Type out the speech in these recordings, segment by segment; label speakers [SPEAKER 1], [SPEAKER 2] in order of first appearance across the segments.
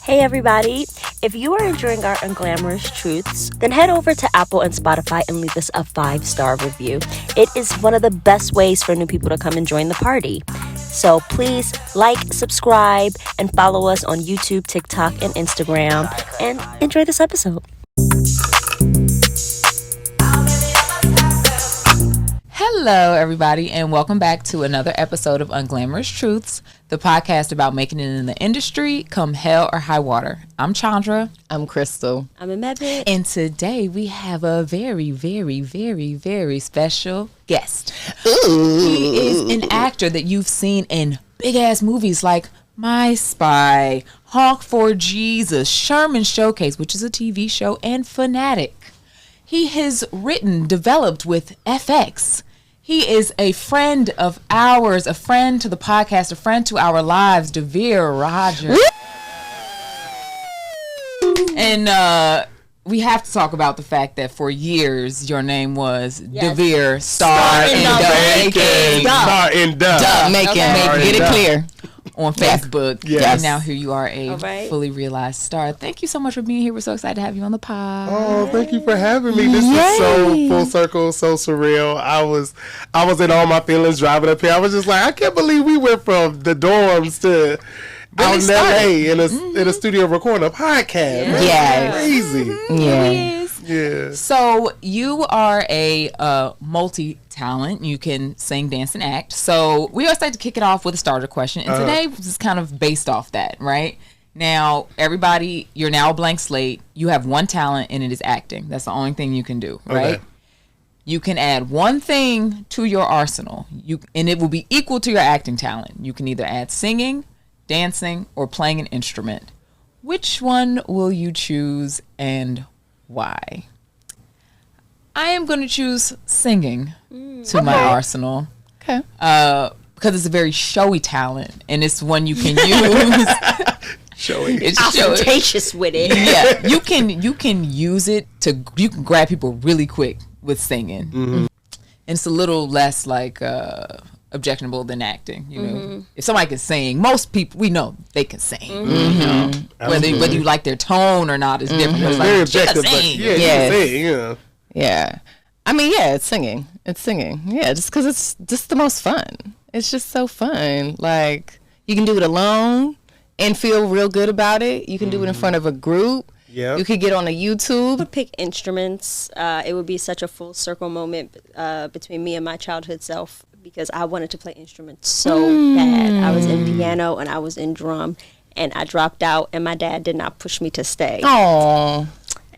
[SPEAKER 1] Hey everybody, if you are enjoying our Unglamorous Truths, then head over to Apple and Spotify and leave us a 5-star review. It is one of the best ways for new people to come and join the party. So please like, subscribe, and follow us on YouTube, TikTok, and Instagram, and enjoy this episode.
[SPEAKER 2] Hello, everybody, and welcome back to another episode of Unglamorous Truths, the podcast about making it in the industry, come hell or high water. I'm Chandra.
[SPEAKER 3] I'm Crystal.
[SPEAKER 1] I'm Amebit.
[SPEAKER 2] And today we have a very, very, very, very special guest.
[SPEAKER 3] Ooh.
[SPEAKER 2] He is an actor that you've seen in big-ass movies like My Spy, HONK for Jesus, Sherman's Showcase, which is a TV show, and Fanatic. He has written, developed with FX. He is a friend of ours, a friend to the podcast, a friend to our lives, Devere Rogers. And we have to talk about the fact that for years your name was Devere Star in Making.
[SPEAKER 4] Star in
[SPEAKER 3] Making. Get it clear.
[SPEAKER 2] On Facebook.
[SPEAKER 4] Yes.
[SPEAKER 2] And now here you are, a fully realized star. Thank you so much for being here. We're so excited to have you on the pod.
[SPEAKER 4] Oh, thank you for having me. This is so full circle, so surreal. I was in all my feelings driving up here. I was just like, I can't believe we went from the dorms to out in LA in a studio recording a podcast.
[SPEAKER 3] Yeah.
[SPEAKER 4] Crazy.
[SPEAKER 3] Yeah.
[SPEAKER 4] Yeah.
[SPEAKER 2] So you are a multi-talent. You can sing, dance, and act. So we always like to kick it off with a starter question. And today is kind of based off that, right? Now, everybody, you're now a blank slate. You have one talent, and it is acting. That's the only thing you can do, right?
[SPEAKER 4] Okay.
[SPEAKER 2] You can add one thing to your arsenal, and it will be equal to your acting talent. You can either add singing, dancing, or playing an instrument. Which one will you choose and why? I am going to choose singing to my arsenal.
[SPEAKER 3] Okay.
[SPEAKER 2] Because it's a very showy talent, and it's one you can use.
[SPEAKER 4] Showy.
[SPEAKER 2] It's
[SPEAKER 1] Ostentatious with it.
[SPEAKER 2] Yeah, you can use it you can grab people really quick with singing. Mm-hmm. And it's a little less like objectionable than acting. You know, if somebody can sing, most people we know they can sing. You know, whether you like their tone or not is different. It's
[SPEAKER 4] Very
[SPEAKER 2] like,
[SPEAKER 4] objective, but
[SPEAKER 2] sing.
[SPEAKER 4] yeah, you can sing, yeah.
[SPEAKER 3] Yeah. I mean, yeah, it's singing. It's singing. Yeah, just because it's just the most fun. It's just so fun. Like, you can do it alone and feel real good about it. You can do it in front of a group.
[SPEAKER 4] Yeah.
[SPEAKER 3] You could get on a YouTube.
[SPEAKER 1] Would pick instruments. It would be such a full circle moment between me and my childhood self because I wanted to play instruments so bad. I was in piano and I was in drum, and I dropped out, and my dad did not push me to stay.
[SPEAKER 3] Oh.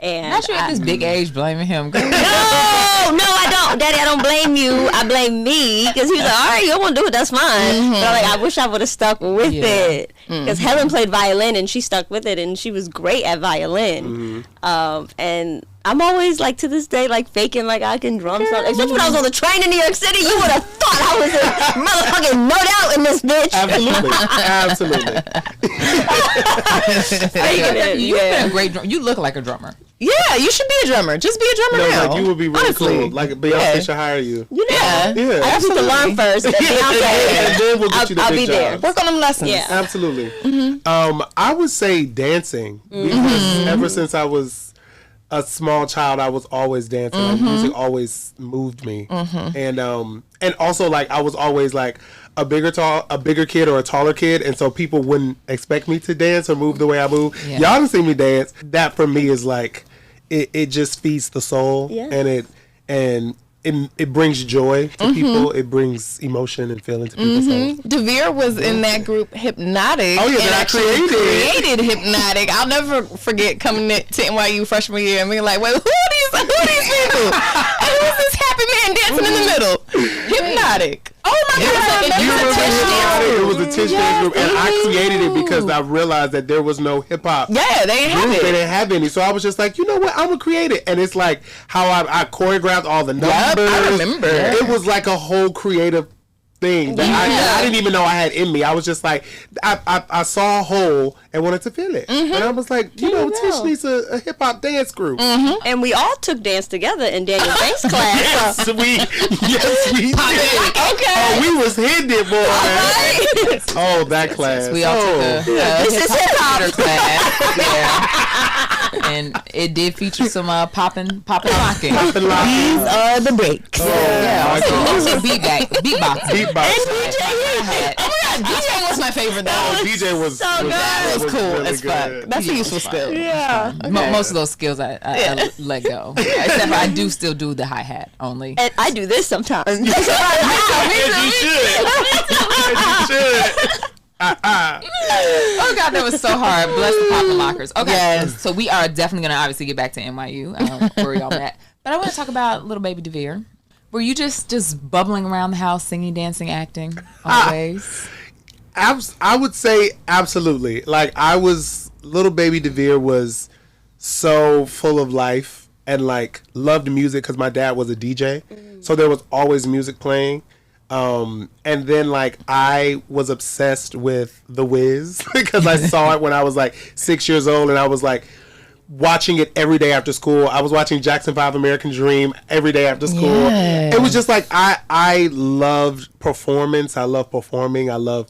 [SPEAKER 1] And
[SPEAKER 2] Not you at this big age blaming him.
[SPEAKER 1] No, I don't. Daddy, I don't blame you. I blame me because he was like, all right, you don't want to do it, that's fine. But I'm like, I wish I would have stuck with it because Helen played violin and she stuck with it and she was great at violin. And I'm always like to this day like faking like I can drum something. Except when I was on the train in New York City, you would have thought I was a motherfucking no doubt in this bitch.
[SPEAKER 4] Absolutely.
[SPEAKER 2] You've been a great drummer. You look like a drummer.
[SPEAKER 3] Yeah, you should be a drummer. Just be a drummer now.
[SPEAKER 4] Like you would be really
[SPEAKER 3] Honestly.
[SPEAKER 4] cool. Like Beyonce should hire you.
[SPEAKER 1] You know,
[SPEAKER 3] Yeah.
[SPEAKER 1] I have to learn first.
[SPEAKER 4] And then we'll get you the
[SPEAKER 1] I'll
[SPEAKER 4] big
[SPEAKER 1] be there.
[SPEAKER 4] jobs.
[SPEAKER 3] Work on them lessons.
[SPEAKER 1] Yeah.
[SPEAKER 4] Absolutely. I would say dancing because ever since I was a small child, I was always dancing. Like, music always moved me, and also like I was always like a bigger kid or a taller kid, and so people wouldn't expect me to dance or move the way I move.
[SPEAKER 2] Yeah.
[SPEAKER 4] Y'all didn't see me dance. That for me is like it just feeds the soul, and it brings joy to people. It brings emotion and feeling to people's souls.
[SPEAKER 3] Devere was in that group Hypnotic.
[SPEAKER 4] Oh, yeah,
[SPEAKER 3] and
[SPEAKER 4] that I
[SPEAKER 3] actually
[SPEAKER 4] created.
[SPEAKER 3] created Hypnotic. I'll never forget coming to NYU freshman year and being like, wait, who are these people? And who's this happy man dancing in the middle? Hypnotic. Oh my God.
[SPEAKER 4] You remember Hypnotic? It was a Tish dance group, and I created it because I realized that there was no hip hop.
[SPEAKER 3] Yeah, they didn't have
[SPEAKER 4] They
[SPEAKER 3] it.
[SPEAKER 4] didn't have any, so I was just like, you know what? I'm gonna create it, and it's like how I choreographed all the numbers.
[SPEAKER 3] I remember.
[SPEAKER 4] It was like a whole creative thing that I didn't even know I had in me. I was just like, I saw a hole and wanted to fill it, and I was like, Tish needs a hip hop dance group.
[SPEAKER 1] And we all took dance together in Daniel Banks' class.
[SPEAKER 4] Yes, we did.
[SPEAKER 1] Okay.
[SPEAKER 4] Oh, we was hitting it, boy. Oh, that class.
[SPEAKER 2] We all took a
[SPEAKER 1] This is hip hop
[SPEAKER 2] class. and it did feature some popping, locking.
[SPEAKER 3] These are the breaks.
[SPEAKER 2] Also beatbox.
[SPEAKER 3] Oh my God, DJ was my favorite though.
[SPEAKER 4] DJ was
[SPEAKER 1] so good.
[SPEAKER 3] That was cool
[SPEAKER 4] really
[SPEAKER 3] as fuck.
[SPEAKER 4] good.
[SPEAKER 3] That's a useful skill.
[SPEAKER 1] Yeah.
[SPEAKER 2] Most of those skills I let go. Except for I do still do the hi-hat only.
[SPEAKER 1] And I do this sometimes.
[SPEAKER 4] As you should. As you should.
[SPEAKER 2] Oh God, that was so hard. Bless the poppin' lockers. Okay,
[SPEAKER 3] Yes.
[SPEAKER 2] so we are definitely gonna obviously get back to NYU, where y'all at. But I want to talk about little baby Devere. Were you just bubbling around the house, singing, dancing, acting, always?
[SPEAKER 4] I would say absolutely. Like little baby Devere was so full of life and like loved music because my dad was a DJ, so there was always music playing. And then like I was obsessed with The Wiz because I saw it when I was like 6 years old, and I was like watching it every day after school. I was watching Jackson 5 American Dream every day after school.
[SPEAKER 3] Yeah.
[SPEAKER 4] It was just like I loved performance. I love performing. I love,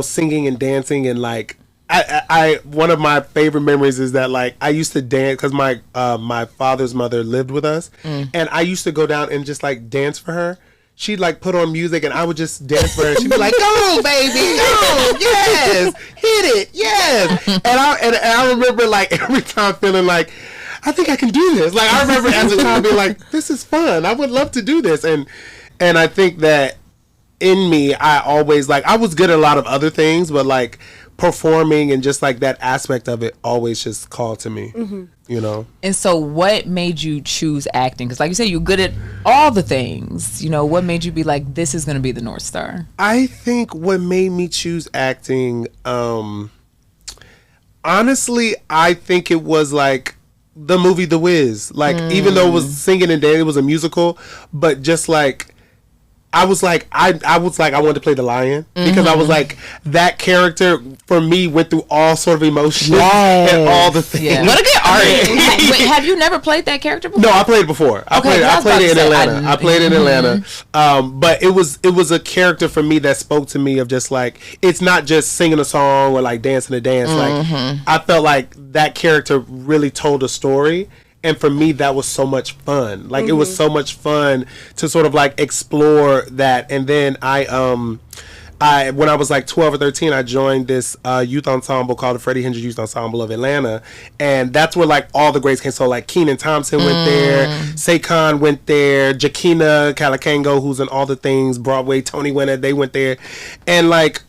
[SPEAKER 4] singing and dancing, and like I one of my favorite memories is that like I used to dance because my father's mother lived with us, and I used to go down and just like dance for her. She'd like put on music and I would just dance for her. She'd be like, "Go, baby, go, yes, hit it, yes." And I remember like every time feeling like, I think I can do this. Like I remember as a child being like, "This is fun. I would love to do this." And I think that in me, I always like I was good at a lot of other things, but like performing and just like that aspect of it always just called to me.
[SPEAKER 2] And so what made you choose acting? Because like you said, you're good at all the things. What made you be like, this is going to be the North Star?
[SPEAKER 4] I think what made me choose acting, honestly, I think it was like the movie The Wiz. Like, even though it was singing and dancing, it was a musical, but just like, I was like, I wanted to play the lion because I was like, that character for me went through all sort of emotions and all the things.
[SPEAKER 2] Yeah.
[SPEAKER 3] What a good artist.
[SPEAKER 2] Wait, have you never played that character before?
[SPEAKER 4] No, I played it before. I played it in Atlanta. I played it in Atlanta. But it was a character for me that spoke to me of just like, it's not just singing a song or like dancing a dance. Like I felt like that character really told a story. And for me, that was so much fun. Like it was so much fun to sort of like explore that. And then I when I was like 12 or 13, I joined this youth ensemble called the Freddie Hendrix Youth Ensemble of Atlanta. And that's where like all the greats came. So like Kenan Thompson went there, Saquon went there, Jakina Calacango, who's in All the Things, Broadway, Tony Winner, they went there. And like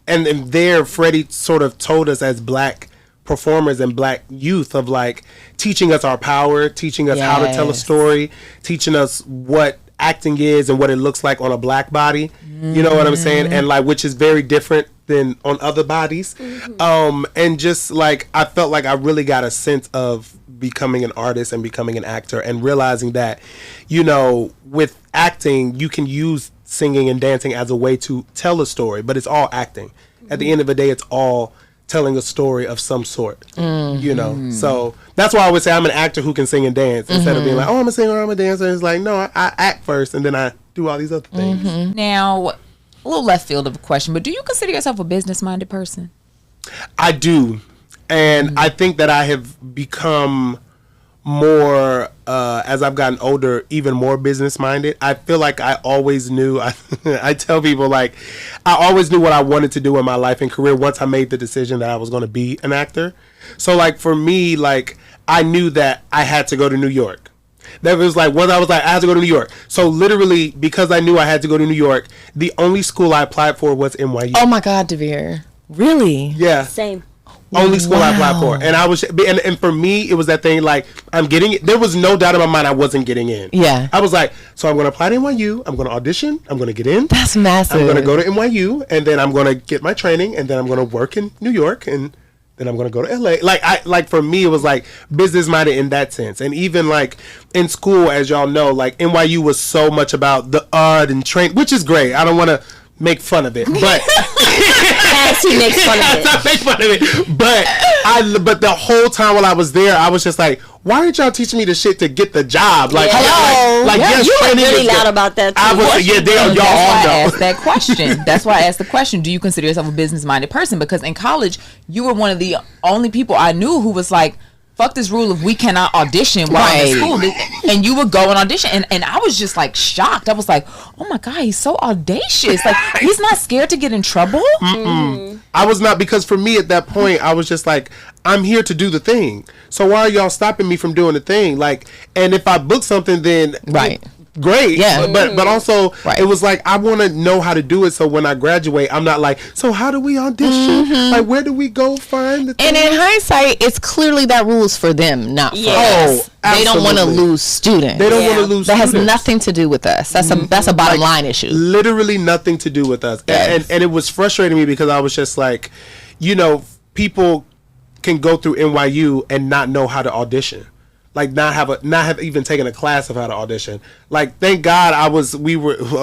[SPEAKER 4] and there Freddie sort of told us as black performers and black youth of like teaching us our power, teaching us how to tell a story, teaching us what acting is and what it looks like on a black body. You know what I'm saying? And like, which is very different than on other bodies. And just like, I felt like I really got a sense of becoming an artist and becoming an actor and realizing that, with acting, you can use singing and dancing as a way to tell a story, but it's all acting. At the end of the day, it's all telling a story of some sort, so that's why I would say I'm an actor who can sing and dance instead of being like, oh, I'm a singer, I'm a dancer. It's like, no, I act first and then I do all these other things.
[SPEAKER 2] Now, a little left field of a question, but do you consider yourself a business-minded person?
[SPEAKER 4] I do, and I think that I have become more as I've gotten older, even more business minded. I feel like I always knew. I tell people like I always knew what I wanted to do in my life and career once I made the decision that I was going to be an actor. So like for me, like I knew that I had to go to New York. That was like once I was like I had to go to New York. So literally because I knew I had to go to New York, the only school I applied for was NYU.
[SPEAKER 3] Oh my God, Devere. Really?
[SPEAKER 4] Yeah.
[SPEAKER 1] Same.
[SPEAKER 4] Only school I applied for. And I was, and for me, it was that thing like, I'm getting it. There was no doubt in my mind I wasn't getting in.
[SPEAKER 3] Yeah.
[SPEAKER 4] I was like, so I'm going to apply to NYU. I'm going to audition. I'm going to get in.
[SPEAKER 3] That's massive.
[SPEAKER 4] I'm going to go to NYU, and then I'm going to get my training, and then I'm going to work in New York, and then I'm going to go to LA. Like for me, it was like business minded in that sense. And even like in school, as y'all know, like NYU was so much about the art and train, which is great. I don't want to make fun of it, but
[SPEAKER 1] As he makes fun of it.
[SPEAKER 4] not make fun of it. But the whole time while I was there, I was just like, why aren't y'all teaching me the shit to get the job? Like,
[SPEAKER 1] Hello.
[SPEAKER 4] like yes,
[SPEAKER 1] You were
[SPEAKER 4] training
[SPEAKER 1] really
[SPEAKER 4] is
[SPEAKER 1] loud
[SPEAKER 4] good.
[SPEAKER 1] about that too.
[SPEAKER 4] I was, yeah, y'all
[SPEAKER 2] That's why
[SPEAKER 4] all
[SPEAKER 2] I
[SPEAKER 4] know.
[SPEAKER 2] asked that question. That's why I asked the question, do you consider yourself a business-minded person? Because in college, you were one of the only people I knew who was like, fuck this rule of we cannot audition while I'm in school. And you would go and audition. And I was just like shocked. I was like, oh my God, he's so audacious. Like, he's not scared to get in trouble.
[SPEAKER 4] I was not, because for me at that point, I was just like, I'm here to do the thing. So why are y'all stopping me from doing the thing? Like, and if I book something, then great. Yeah. But also, it was like, I want to know how to do it. So when I graduate, I'm not like, so how do we audition? Like, where do we go find the thing?
[SPEAKER 3] And in hindsight, it's clearly that rule's for them, not for us. They don't want to lose students.
[SPEAKER 4] They don't want to lose students.
[SPEAKER 3] That has nothing to do with us. That's a bottom line issue.
[SPEAKER 4] Literally nothing to do with us. Yes. And it was frustrating me because I was just like, you know, people can go through NYU and not know how to audition. Like not have even taken a class of how to audition. Like, thank God a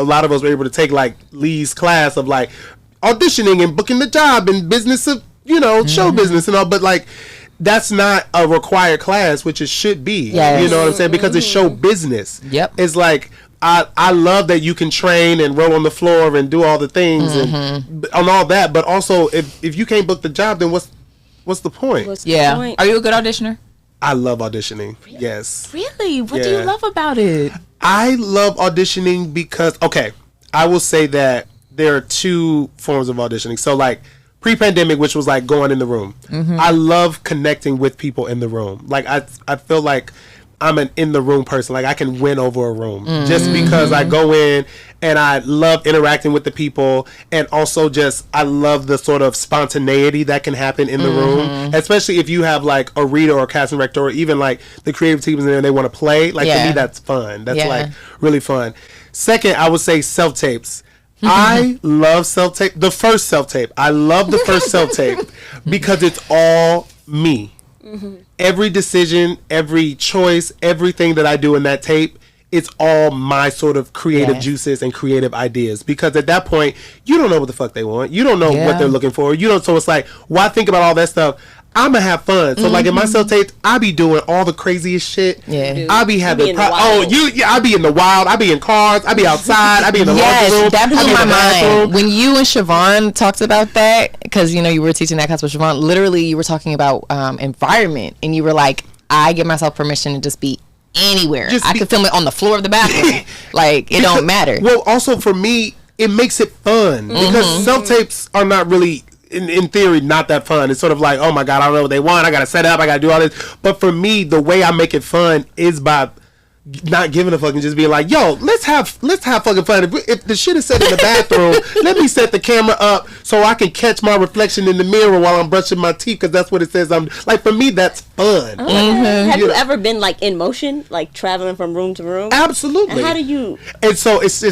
[SPEAKER 4] lot of us were able to take like Lee's class of like auditioning and booking the job and business of, you know, show business and all, but like that's not a required class, which it should be. You know what I'm saying? Because it's show business. It's like I love that you can train and roll on the floor and do all the things and all that, but also if you can't book the job, then what's the point?
[SPEAKER 2] Are you a good auditioner?
[SPEAKER 4] I love auditioning. Really? Yes.
[SPEAKER 2] Really? What do you love about it?
[SPEAKER 4] I love auditioning because, okay, I will say that there are two forms of auditioning. So, like, pre-pandemic, which was, like, going in the room. I love connecting with people in the room. Like, I feel like I'm an in-the-room person. Like, I can win over a room. Just because I go in and I love interacting with the people, and also just I love the sort of spontaneity that can happen in the room, especially if you have like a reader or a casting director or even like the creative teams in there and they want to play. Like, to me, that's fun. That's like really fun. Second, I would say self-tapes. I love self-tape. The first self-tape. I love the first self-tape because it's all me. Every decision, every choice, everything that I do in that tape, it's all my sort of creative juices and creative ideas. Because at that point, you don't know what the fuck they want. You don't know what they're looking for. You don't. So it's like, why think about all that stuff? I'm gonna have fun. So like in my self tapes, I be doing all the craziest shit. I be having I be in the wild. I be in cars. I be outside. I be in the laundry room.
[SPEAKER 3] That blew my mind when you and Siobhan talked about that, because you know you were teaching that class with Siobhan. Literally, you were talking about environment, and you were like, I give myself permission to just be anywhere. I could film it on the floor of the bathroom. Like, it don't matter.
[SPEAKER 4] Well, also for me, it makes it fun because self tapes are not really, in theory, not that fun. It's sort of like, oh my God, I don't know what they want. I got to set up. I got to do all this. But for me, the way I make it fun is by not giving a fuck and just being like, yo, let's have fucking fun. If the shit is set in the bathroom, let me set the camera up so I can catch my reflection in the mirror while I'm brushing my teeth, because that's what it says. I'm like, for me, that's fun.
[SPEAKER 1] Have you ever been like in motion, like traveling from room to room?
[SPEAKER 4] Absolutely.
[SPEAKER 1] And how do you?
[SPEAKER 4] And so it's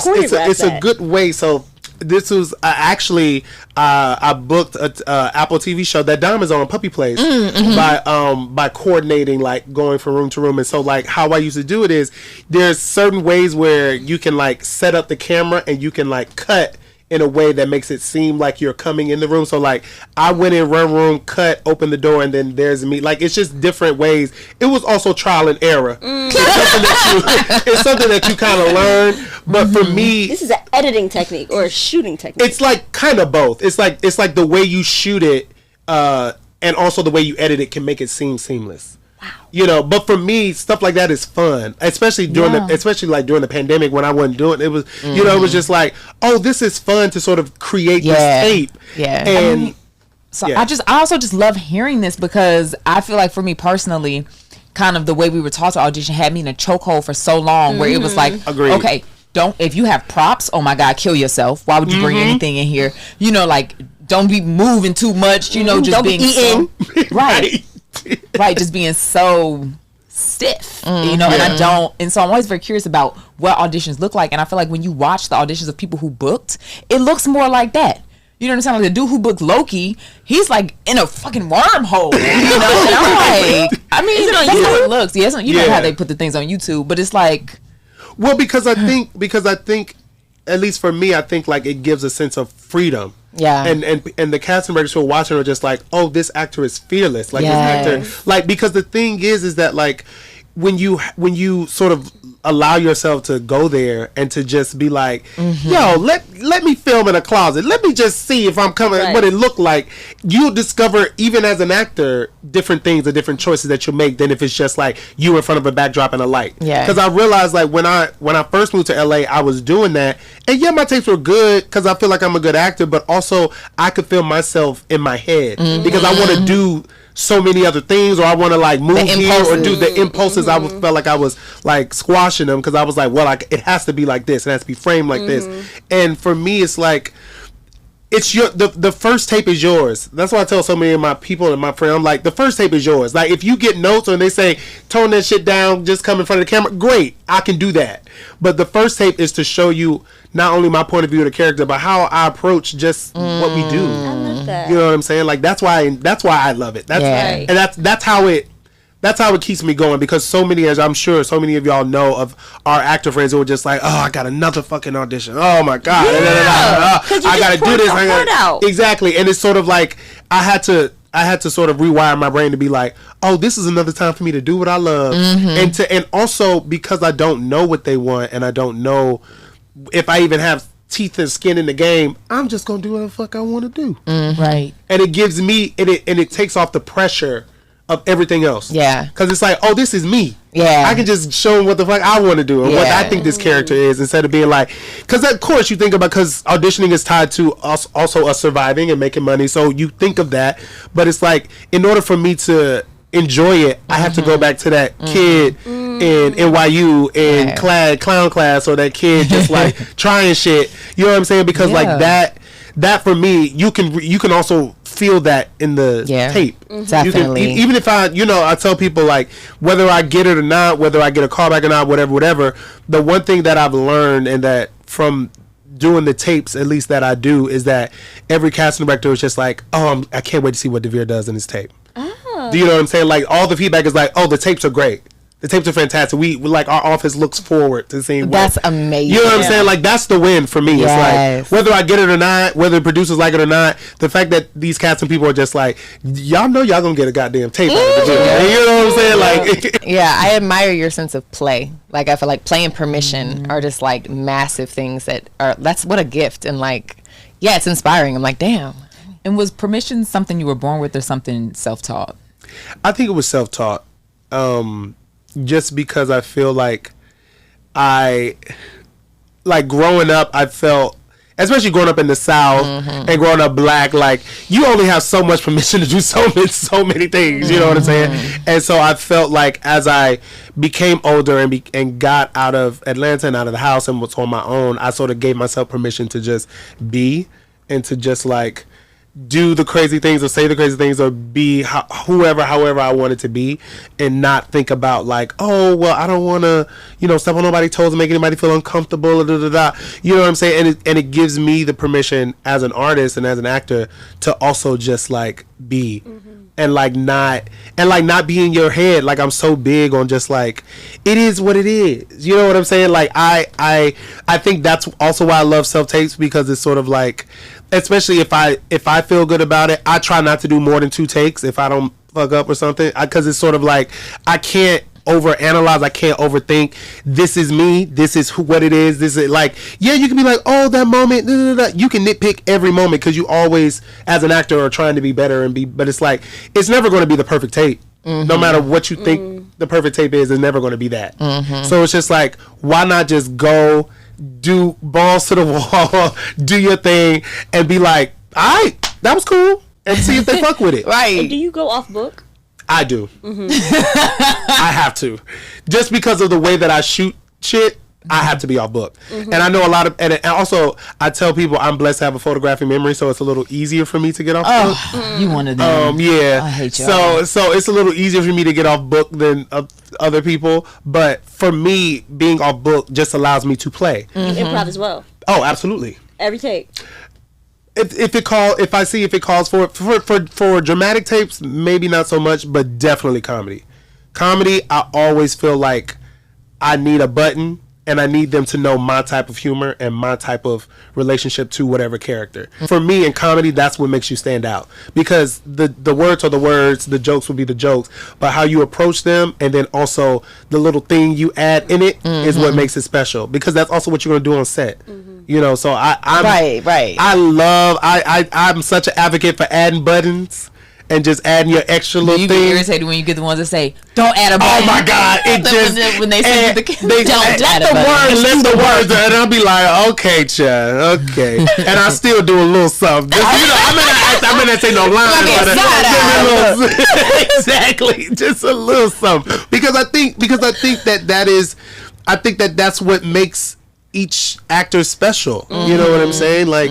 [SPEAKER 4] a good way. So this was actually I booked a Apple TV show that Dom is on, Puppy Place, by coordinating, like going from room to room. And so like how I used to do it is there's certain ways where you can like set up the camera and you can like cut in a way that makes it seem like you're coming in the room. So like I went in one room, cut, open the door, and then there's me. Like, it's just different ways. It was also trial and error. It's something that you kind of learn. But for me,
[SPEAKER 1] this is an editing technique or a shooting technique.
[SPEAKER 4] It's like kind of both. It's like the way you shoot it, and also the way you edit it can make it seem seamless. Wow. You know, but for me, stuff like that is fun, especially during the pandemic when I wasn't doing it. It was, you know, it was just like, oh, this is fun to sort of create this tape. And
[SPEAKER 2] I also just love hearing this, because I feel like for me personally, kind of the way we were taught to audition had me in a chokehold for so long, where it was like, okay, if you have props, oh my God, kill yourself. Why would you bring anything in here? You know, like, don't be moving too much, you know, just
[SPEAKER 1] don't
[SPEAKER 2] being
[SPEAKER 1] be eating.
[SPEAKER 2] Right, just being so stiff, you know, and so I'm always very curious about what auditions look like, and I feel like when you watch the auditions of people who booked, it looks more like that. You know what I'm saying? Like the dude who booked Loki, he's like in a fucking wormhole, you know, and I'm like, I mean, that's how it looks. You know how they put the things on YouTube, but it's like,
[SPEAKER 4] well, because I think, at least for me, I think like it gives a sense of freedom. Yeah, and the casting directors who are watching are just like, oh, this actor is fearless. Like this actor, like, because the thing is that like when you sort of allow yourself to go there and to just be like, yo, let me film in a closet. Let me just see if I'm coming, what it looked like. You'll discover, even as an actor, different things or different choices that you'll make than if it's just like you in front of a backdrop and a light. Yeah. Because I realized, like, when I first moved to LA, I was doing that. And yeah, my tapes were good because I feel like I'm a good actor, but also I could feel myself in my head because I want to do so many other things, or I want to like move here or do the impulses. I felt like I was like squashing them because I was like, well, it has to be like this, it has to be framed like this. And for me, it's like, it's the first tape is yours. That's why I tell so many of my people and my friends, I'm like, the first tape is yours. Like, if you get notes or they say tone that shit down, just come in front of the camera, great, I can do that. But the first tape is to show you not only my point of view of the character, but how I approach just what we do.
[SPEAKER 1] I love that.
[SPEAKER 4] You know what I'm saying? Like, that's why I love it. And that's how it keeps me going, because so many, as I'm sure so many of y'all know, of our actor friends who are just like, oh, I got another fucking audition. Oh my God. I gotta do this. Exactly. And it's sort of like I had to sort of rewire my brain to be like, oh, this is another time for me to do what I love. And also because I don't know what they want, and I don't know if I even have teeth and skin in the game, I'm just gonna do what the fuck I want to do.
[SPEAKER 2] Right.
[SPEAKER 4] And it gives me it takes off the pressure of everything else. Yeah. Because it's like, oh, this is me. Yeah. I can just show them what the fuck I want to do and what I think this character is, instead of being like, because of course you think about, because auditioning is tied to us surviving and making money, so you think of that. But it's like, in order for me to enjoy it, I have to go back to that kid in NYU in clown class, or that kid just like trying shit. You know what I'm saying? Because like that for me, you can also feel that in the tape.
[SPEAKER 3] Definitely.
[SPEAKER 4] Even if I tell people, like, whether I get it or not, whether I get a callback or not, whatever, the one thing that I've learned, and that from doing the tapes, at least that I do, is that every casting director is just like, oh, I can't wait to see what Devere does in his tape. Do you know what I'm saying? Like, all the feedback is like, oh, the tapes are great. The tapes are fantastic. We like, our office looks forward to seeing.
[SPEAKER 3] That's amazing.
[SPEAKER 4] You know what I'm saying? Like, that's the win for me. Yes. It's like, whether I get it or not, whether the producers like it or not, the fact that these casting people are just like, y'all know y'all gonna get a goddamn tape out of the video. You know what I'm saying? Like,
[SPEAKER 3] I admire your sense of play. Like, I feel like play and permission are just like massive things that's what a gift. And like, it's inspiring. I'm like, damn.
[SPEAKER 2] And was permission something you were born with, or something self-taught?
[SPEAKER 4] I think it was self-taught. Just because I feel like growing up, I felt, especially growing up in the South and growing up black, like, you only have so much permission to do so many things, you know what I'm saying? And so I felt like, as I became older and got out of Atlanta and out of the house and was on my own, I sort of gave myself permission to just be, and to just like do the crazy things or say the crazy things or be however I wanted to be, and not think about like, oh, well, I don't want to, step on nobody's toes and make anybody feel uncomfortable, or you know what I'm saying? And it gives me the permission as an artist and as an actor to also just like be. And like not be in your head. Like, I'm so big on just like, it is what it is. You know what I'm saying? Like, I think that's also why I love self-tapes, because it's sort of like, especially if I feel good about it, I try not to do more than 2 takes if I don't fuck up or something, because it's sort of like, I can't overanalyze, I can't overthink. This is me, this is what it is, this is like, you can be like, oh, that moment, you can nitpick every moment, because you always, as an actor, are trying to be better but it's like, it's never going to be the perfect tape. No matter what you think the perfect tape is, it's never going to be that. So it's just like, why not just go do balls to the wall, do your thing, and be like, all right, that was cool, and see if they fuck with it.
[SPEAKER 3] Right.
[SPEAKER 1] And do you go off book?
[SPEAKER 4] I do. I have to, just because of the way that I shoot shit. I have to be off book. And I know a lot of, and also I tell people I'm blessed to have a photographic memory, so it's a little easier for me to get off book.
[SPEAKER 2] You one of them.
[SPEAKER 4] I
[SPEAKER 2] hate y'all.
[SPEAKER 4] So it's a little easier for me to get off book than other people, but for me, being off book just allows me to play.
[SPEAKER 1] You improv as well?
[SPEAKER 4] Oh, absolutely.
[SPEAKER 1] Every take?
[SPEAKER 4] If I see if it calls for it. For dramatic tapes, maybe not so much, but definitely comedy. I always feel like I need a button, and I need them to know my type of humor and my type of relationship to whatever character. For me, in comedy, that's what makes you stand out, because the words are the words, the jokes will be the jokes, but how you approach them, and then also the little thing you add in it is what makes it special, because that's also what you're going to do on set. You know, so I'm
[SPEAKER 3] right.
[SPEAKER 4] I'm such an advocate for adding buttons and just adding your extra little
[SPEAKER 2] You
[SPEAKER 4] thing.
[SPEAKER 2] get irritated when you get the ones that say, "Don't add a button."
[SPEAKER 4] Oh my God! It just
[SPEAKER 2] when they say don't add a
[SPEAKER 4] the
[SPEAKER 2] button.
[SPEAKER 4] words, let the words, and I'll be like, okay, Chad, okay, and I still do a little something. Just, you know, I'm gonna say no lines, but exactly, just a little something, because I think that's what makes each actor special. You know what I'm saying? Like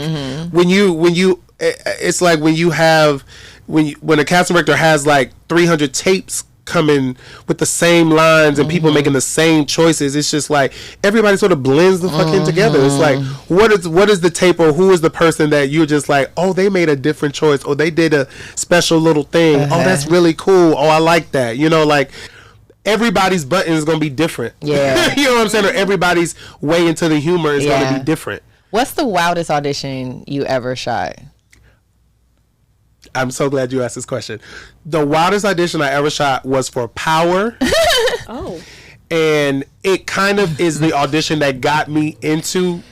[SPEAKER 4] when you, it's like when a casting director has like 300 tapes coming with the same lines and people making the same choices, it's just like everybody sort of blends the fuck in together. It's like, what is the tape, or who is the person that you're just like, oh, they made a different choice, or they did a special little thing. Oh, that's really cool. Oh, I like that. You know, like everybody's button is gonna be different.
[SPEAKER 3] Yeah.
[SPEAKER 4] You know what I'm saying? Or everybody's way into the humor is gonna be different.
[SPEAKER 3] What's the wildest audition you ever shot?
[SPEAKER 4] I'm so glad you asked this question. The wildest audition I ever shot was for Power.
[SPEAKER 1] Oh.
[SPEAKER 4] And it kind of is the audition that got me into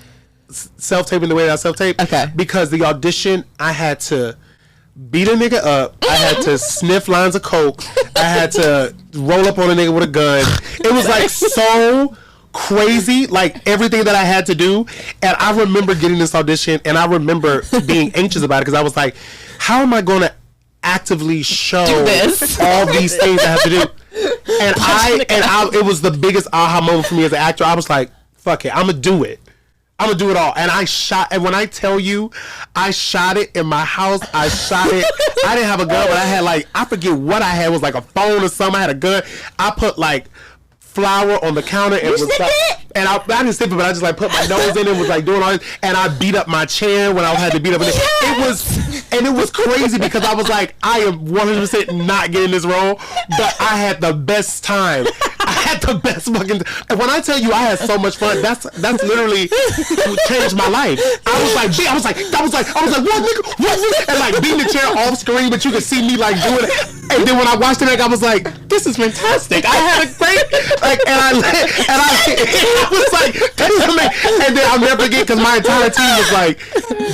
[SPEAKER 4] self-taping the way that I self-tape.
[SPEAKER 3] Okay.
[SPEAKER 4] Because the audition, I had to beat a nigga up. I had to sniff lines of coke. I had to roll up on a nigga with a gun. It was like so crazy, like everything that I had to do. And I remember getting this audition, and I remember being anxious about it, because I was like, how am I going to actively show all these things I have to do? And it was the biggest aha moment for me as an actor. I was like, fuck it, I'm gonna do it. I'm gonna do it all. And I shot, and when I tell you, I shot it in my house. I shot it. I didn't have a gun, but I had like, I forget what I had. It was like a phone or something. I had a gun. I put like flour on the counter and I didn't sniff it, but I just like put my nose in it, was like doing all this, and I beat up my chair when I had to beat up it was crazy, because I was like, I am 100% not getting this role, but I had the best time. I had the best fucking and when I tell you I had so much fun, that's literally changed my life. I was like, what nigga? And like beating the chair off screen, but you could see me like doing it. And then when I watched it, I was like, this is fantastic. I had a great I was like, this is amazing. And then I'll never forget, because my entire team was like,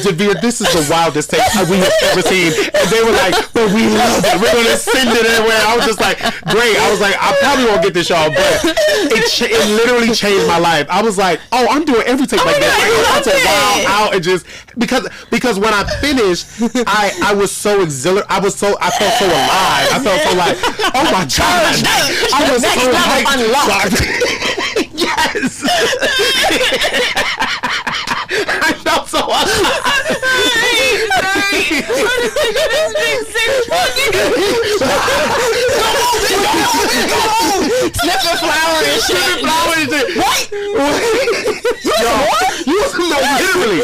[SPEAKER 4] Devere, this is the wildest thing we have ever seen. And they were like, but we love it. We're gonna send it everywhere. I was just like, great. I was like, I probably won't get this show, but it literally changed my life. I was like, oh, I'm doing everything like this. I had to wild out and just because when I finished, I was so exhilarated. I felt so alive. I felt so like, oh my God, I was so hyped. Yes. I felt so alive.
[SPEAKER 3] Sniffing flour and shit.
[SPEAKER 4] What? No, literally.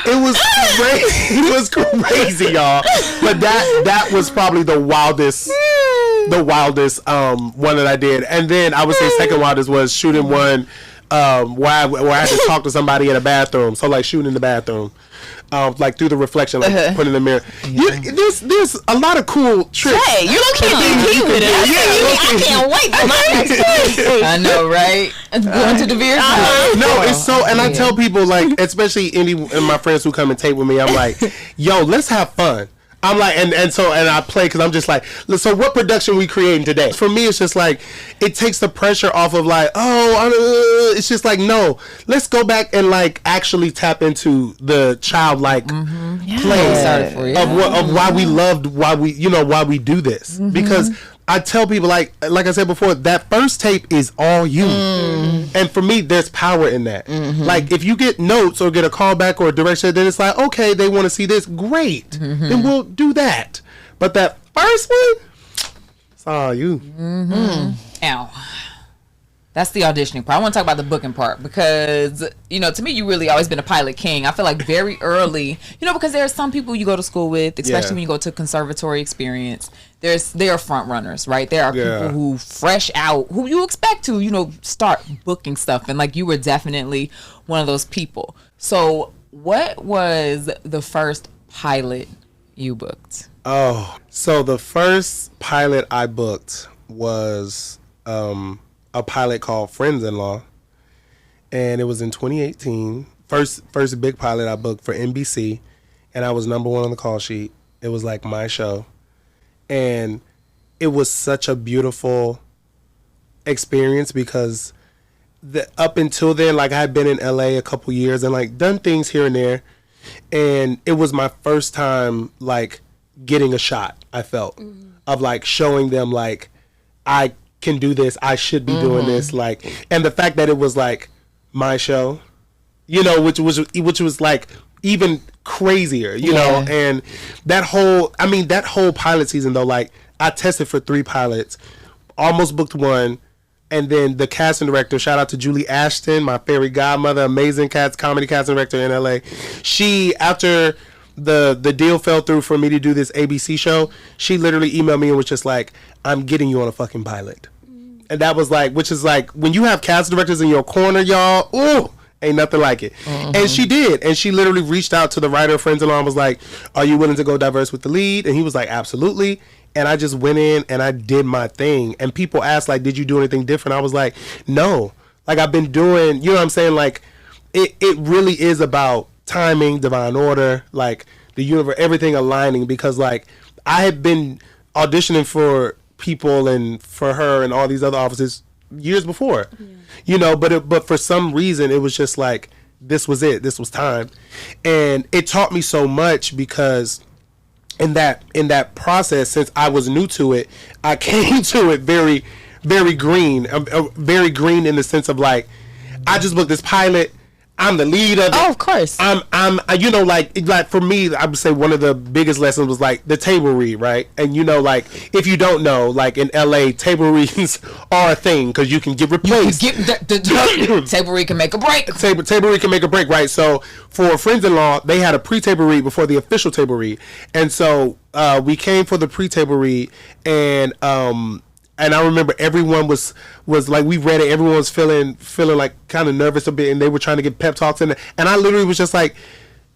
[SPEAKER 4] It was crazy. It was crazy, y'all. But that was probably the wildest one that I did. And then I would say second wildest was shooting one where I had to talk to somebody in a bathroom. So like shooting in the bathroom. Like through the reflection, like putting in the mirror. There's a lot of cool tricks.
[SPEAKER 3] Hey, you look cute with it.
[SPEAKER 1] I can't wait for my next one.
[SPEAKER 2] I know, right? Going to Devere.
[SPEAKER 4] No, it's so, and I tell people, like, especially any of my friends who come and tape with me, I'm like, yo, let's have fun. I'm like, and I play, because I'm just like, so what production we creating today? For me, it's just like, it takes the pressure off of like, it's just like, no, let's go back and like actually tap into the childlike play of why we loved, why we do this. Because I tell people, like I said before, that first tape is all you. And for me, there's power in that. Like, if you get notes or get a callback or a direction, then it's like, okay, they want to see this, great. Then we'll do that. But that first one, it's all you.
[SPEAKER 2] Ow. That's the auditioning part. I want to talk about the booking part because, you know, to me, you really always been a pilot king. I feel like very early, you know, because there are some people you go to school with, especially when you go to conservatory experience. They are front runners, right? There are people who fresh out, who you expect to, you know, start booking stuff. And like you were definitely one of those people. So what was the first pilot you booked?
[SPEAKER 4] Oh, so the first pilot I booked was a pilot called Friends-in-Law, and it was in 2018. First big pilot I booked for NBC, and I was number 1 on the call sheet. It was like my show, and it was such a beautiful experience because up until then, like I had been in LA a couple years and like done things here and there, and it was my first time like getting a shot. I felt of like showing them like I can do this, I should be doing this, like, and the fact that it was like my show, you know, which was like even crazier, you know, and that whole pilot season though, like I tested for 3 pilots, almost booked 1, and then the casting director, shout out to Julie Ashton, my fairy godmother, amazing comedy casting director in LA. She, after the deal fell through for me to do this ABC show, she literally emailed me and was just like, I'm getting you on a fucking pilot. And that was like, which is like, when you have cast directors in your corner, y'all, ooh, ain't nothing like it. And she did. And she literally reached out to the writer of Friends-in-Law and was like, are you willing to go diverse with the lead? And he was like, absolutely. And I just went in and I did my thing. And people asked, like, did you do anything different? I was like, no. Like, I've been doing, you know what I'm saying? Like, it really is about timing, divine order, like, the universe, everything aligning. Because, like, I had been auditioning for people and for her and all these other offices years before, you know, but for some reason it was just like, this was it, this was time. And it taught me so much because in that process, since I was new to it, I came to it very, very green, very green in the sense of like, I just booked this pilot, I'm the lead of it.
[SPEAKER 3] Oh, of course.
[SPEAKER 4] I'm you know, like for me, I would say one of the biggest lessons was like the table read, right? And you know, like if you don't know, like in LA, table reads are a thing because you can get replaced.
[SPEAKER 2] The table read can make a break.
[SPEAKER 4] Table read can make a break, right? So for Friends-in-Law, they had a pre-table read before the official table read, and so we came for the pre-table read, and I remember everyone was like, we read it, everyone was feeling like kind of nervous a bit, and they were trying to get pep talks in, and I literally was just like,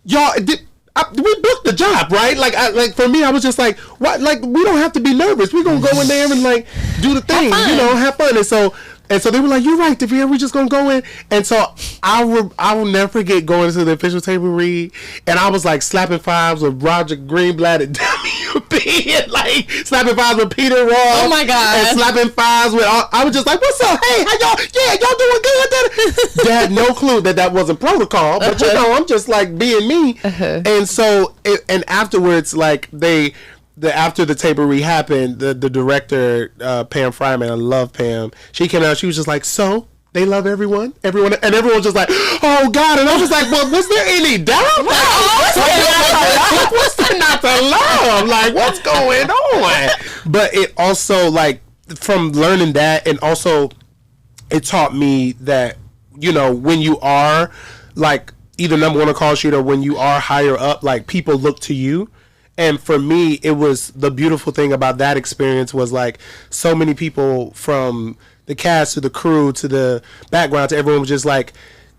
[SPEAKER 4] y'all, we booked the job, right? Like for me, I was just like, what? Like, we don't have to be nervous. We're gonna go in there and like do the thing, you know, have fun. And so they were like, you're right, Devere, we're just going to go in. And so I will never forget going to the official table read. And I was like slapping fives with Roger Greenblatt at WB. And like slapping fives with Peter Ross.
[SPEAKER 3] Oh my God.
[SPEAKER 4] And slapping fives with, I was just like, what's up? Hey, how y'all? Yeah, y'all doing good? They had no clue that wasn't protocol. But you know, I'm just like being me. And so, and afterwards, like after the table read happened, the director, Pam Fryman, I love Pam, she came out, she was just like, so they love everyone, and everyone was just like, oh God. And I was like, well, was there any doubt? What's there not to love? Like, what's going on? But it also, like, from learning that, and also it taught me that, you know, when you are like either number 1 on call sheet or when you are higher up, like people look to you. And for me, it was the beautiful thing about that experience was like so many people from the cast to the crew to the background to everyone was just like,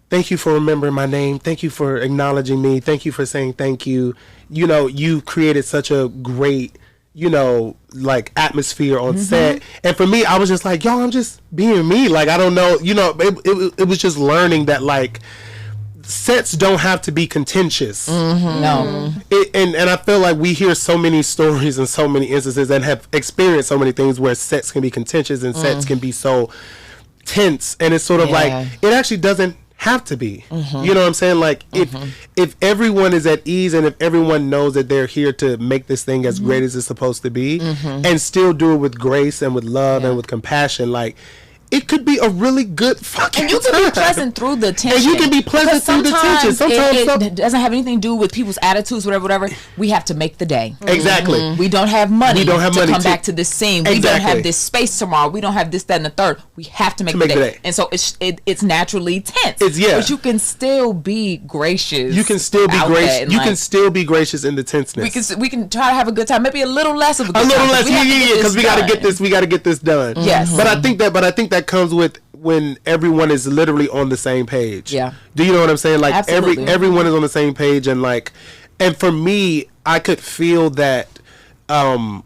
[SPEAKER 4] thank you for remembering my name. Thank you for acknowledging me. Thank you for saying thank you. You know, you created such a great, you know, like atmosphere on set. And for me, I was just like, yo, I'm just being me. Like, I don't know, you know, it was just learning that like, sets don't have to be contentious.
[SPEAKER 2] No.
[SPEAKER 4] And I feel like we hear so many stories and so many instances and have experienced so many things where sets can be contentious and sets can be so tense. And it's sort of like, it actually doesn't have to be. You know what I'm saying? Like, if everyone is at ease and if everyone knows that they're here to make this thing as great as it's supposed to be and still do it with grace and with love and with compassion, like, it could be a really good fucking
[SPEAKER 2] And you can be pleasant through the tension.
[SPEAKER 4] And you can be pleasant through the tension.
[SPEAKER 2] Sometimes it doesn't have anything to do with people's attitudes, whatever. We have to make the day.
[SPEAKER 4] Exactly.
[SPEAKER 2] We don't have money to come back to this scene.
[SPEAKER 4] Exactly.
[SPEAKER 2] We don't have this space tomorrow. We don't have this, that, and the third. We have to make the day. And so it's naturally tense. But you can still be gracious.
[SPEAKER 4] You can still be gracious. You can still be gracious in the tenseness.
[SPEAKER 2] We can try to have a good time. Maybe a little less of a good time.
[SPEAKER 4] A little less, because we got to get this. We got to get this done.
[SPEAKER 2] Yes.
[SPEAKER 4] But I think that comes with when everyone is literally on the same page.
[SPEAKER 2] Yeah.
[SPEAKER 4] Do you know what I'm saying? Like
[SPEAKER 2] Absolutely.
[SPEAKER 4] everyone is on the same page, and and for me, I could feel that. I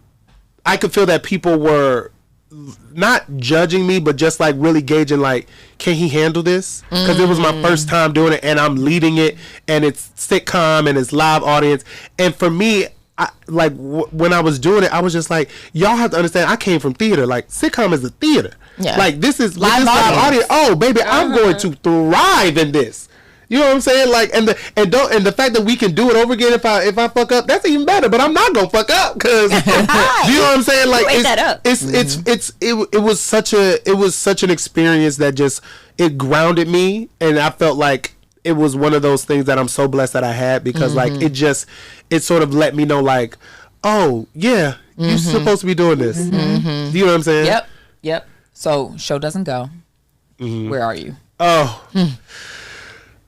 [SPEAKER 4] could feel that people were not judging me, but just like really gauging, like, can he handle this? Because it was my first time doing it, and I'm leading it, and it's sitcom and it's live audience, and for me. When I was doing it, I was just like, y'all have to understand, I came from theater. Like, sitcom is a theater. Yeah. Like, this is live audience. Oh, baby, I'm going to thrive in this. You know what I'm saying? Like, and the fact that we can do it over again if I fuck up, that's even better. But I'm not gonna fuck up because you know what I'm saying? Like, it was such an experience that just it grounded me, and I felt like it was one of those things that I'm so blessed that I had, because like it sort of let me know, like, oh yeah, you're supposed to be doing this. Do you know what I'm saying?
[SPEAKER 2] Yep. So show doesn't go. Where are you?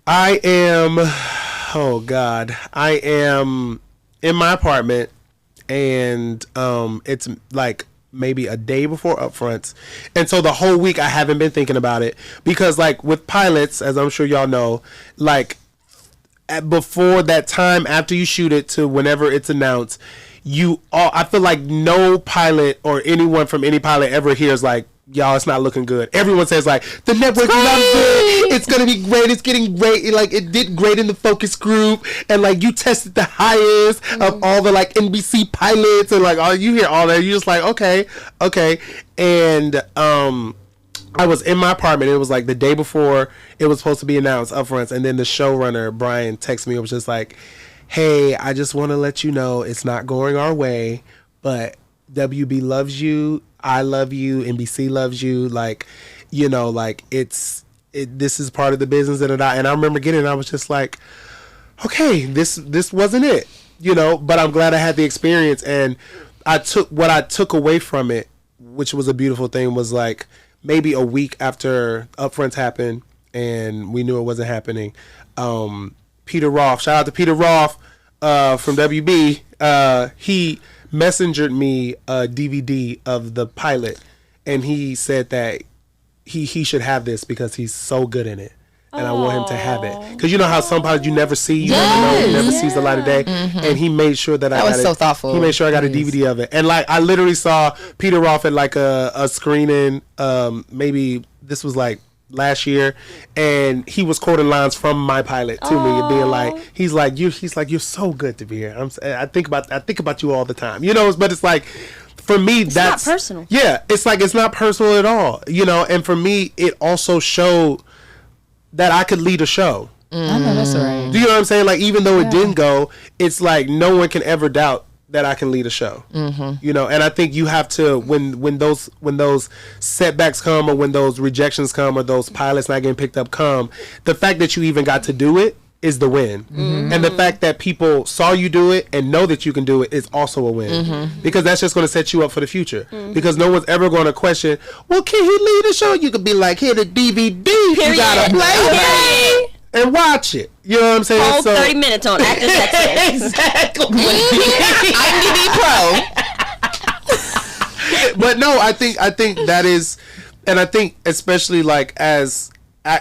[SPEAKER 4] I am. Oh God, I am in my apartment, and it's like maybe a day before upfronts, and so the whole week I haven't been thinking about it, because like with pilots, as I'm sure y'all know, like before that time after you shoot it to whenever it's announced, I feel like no pilot or anyone from any pilot ever hears like, y'all, it's not looking good. Everyone says like, the network loves it. It's gonna be great. It's getting great. Like, it did great in the focus group, and like you tested the highest of all the like NBC pilots, and like all you hear all that. You just like, okay. And I was in my apartment. It was like the day before it was supposed to be announced upfronts, and then the showrunner Brian texted me. It was just like, hey, I just want to let you know it's not going our way, but WB loves you. I love you. NBC loves you. Like, you know, like this is part of the business. And I remember getting it, I was just like, okay, this wasn't it, you know, but I'm glad I had the experience. And what I took away from it, which was a beautiful thing, was like maybe a week after upfronts happened and we knew it wasn't happening. Peter Roth, shout out to Peter Roth from WB. He messengered me a DVD of the pilot, and he said that he should have this because he's so good in it, and I want him to have it, because you know how some pilots you never see, never sees the light of day, and he made sure that I was so thoughtful. He made sure I got a DVD of it, and like I literally saw Peter Roth at like a screening, maybe this was like last year, and he was quoting lines from my pilot to me, and being like, he's like you're so good to be here. I think about you all the time, you know. But it's like, for me, that's
[SPEAKER 1] not personal.
[SPEAKER 4] Yeah, it's like it's not personal at all, you know. And for me, it also showed that I could lead a show.
[SPEAKER 2] I know that's right.
[SPEAKER 4] Do you know what I'm saying? Like, even though it didn't go, it's like no one can ever doubt that I can lead a show. You know, and I think you have to, when those setbacks come, or when those rejections come, or those pilots not getting picked up come, the fact that you even got to do it is the win. And the fact that people saw you do it and know that you can do it is also a win, because that's just going to set you up for the future, because no one's ever going to question, well, can he lead a show? You could be like, here, the DVD, you gotta play it and watch it. You know what I'm saying?
[SPEAKER 1] Whole 30 minutes on Actors Access.
[SPEAKER 4] Exactly.
[SPEAKER 2] IMDb Pro.
[SPEAKER 4] But no, I think that is, and I think especially like